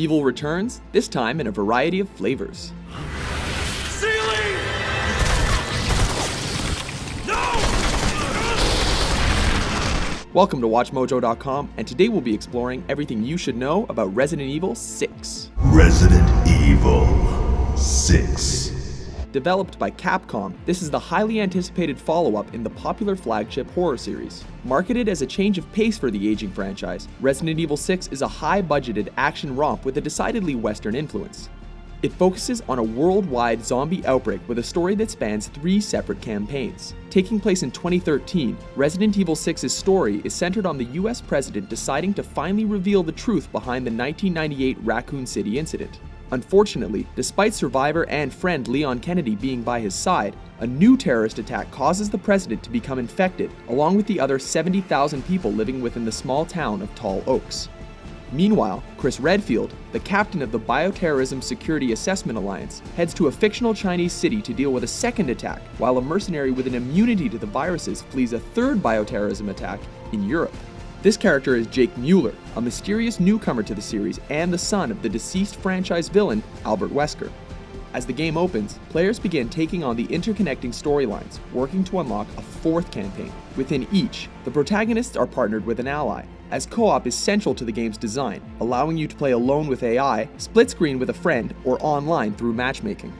Evil returns, this time in a variety of flavors. Ceiling! No! Welcome to WatchMojo.com, and today we'll be exploring everything you should know about Resident Evil 6. Resident Evil 6. Developed by Capcom, this is the highly anticipated follow-up in the popular flagship horror series. Marketed as a change of pace for the aging franchise, Resident Evil 6 is a high-budgeted action romp with a decidedly Western influence. It focuses on a worldwide zombie outbreak with a story that spans 3 separate campaigns. Taking place in 2013, Resident Evil 6's story is centered on the US president deciding to finally reveal the truth behind the 1998 Raccoon City incident. Unfortunately, despite survivor and friend Leon Kennedy being by his side, a new terrorist attack causes the president to become infected, along with the other 70,000 people living within the small town of Tall Oaks. Meanwhile, Chris Redfield, the captain of the Bioterrorism Security Assessment Alliance, heads to a fictional Chinese city to deal with a second attack, while a mercenary with an immunity to the viruses flees a third bioterrorism attack in Europe. This character is Jake Mueller, a mysterious newcomer to the series and the son of the deceased franchise villain, Albert Wesker. As the game opens, players begin taking on the interconnecting storylines, working to unlock a 4th campaign. Within each, the protagonists are partnered with an ally, as co-op is central to the game's design, allowing you to play alone with AI, split screen with a friend, or online through matchmaking.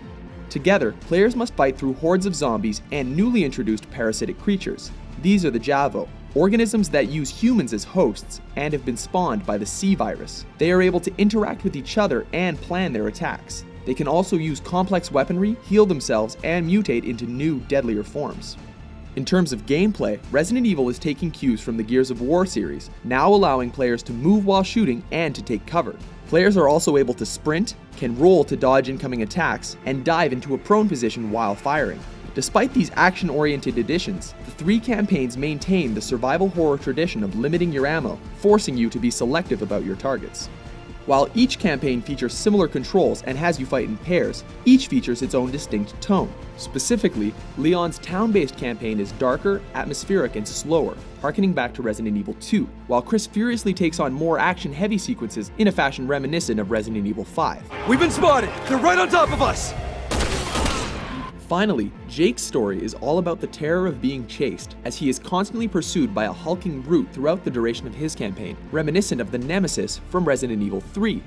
Together, players must fight through hordes of zombies and newly introduced parasitic creatures. These are the Javo, organisms that use humans as hosts and have been spawned by the C virus. They are able to interact with each other and plan their attacks. They can also use complex weaponry, heal themselves, and mutate into new, deadlier forms. In terms of gameplay, Resident Evil is taking cues from the Gears of War series, now allowing players to move while shooting and to take cover. Players are also able to sprint, can roll to dodge incoming attacks, and dive into a prone position while firing. Despite these action-oriented additions, the 3 campaigns maintain the survival horror tradition of limiting your ammo, forcing you to be selective about your targets. While each campaign features similar controls and has you fight in pairs, each features its own distinct tone. Specifically, Leon's town-based campaign is darker, atmospheric, and slower, harkening back to Resident Evil 2, while Chris furiously takes on more action-heavy sequences in a fashion reminiscent of Resident Evil 5. We've been spotted! They're right on top of us! Finally, Jake's story is all about the terror of being chased, as he is constantly pursued by a hulking brute throughout the duration of his campaign, reminiscent of the Nemesis from Resident Evil 3.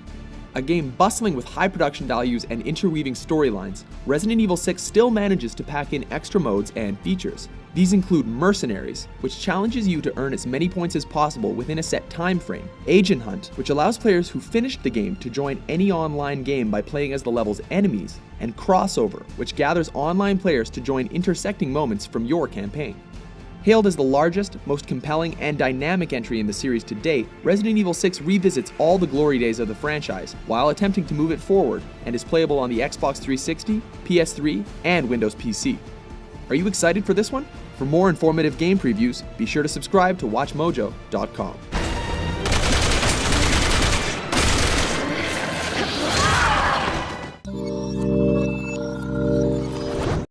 A game bustling with high production values and interweaving storylines, Resident Evil 6 still manages to pack in extra modes and features. These include Mercenaries, which challenges you to earn as many points as possible within a set time frame, Agent Hunt, which allows players who finished the game to join any online game by playing as the level's enemies, and Crossover, which gathers online players to join intersecting moments from your campaign. Hailed as the largest, most compelling, and dynamic entry in the series to date, Resident Evil 6 revisits all the glory days of the franchise while attempting to move it forward, and is playable on the Xbox 360, PS3, and Windows PC. Are you excited for this one? For more informative game previews, be sure to subscribe to WatchMojo.com.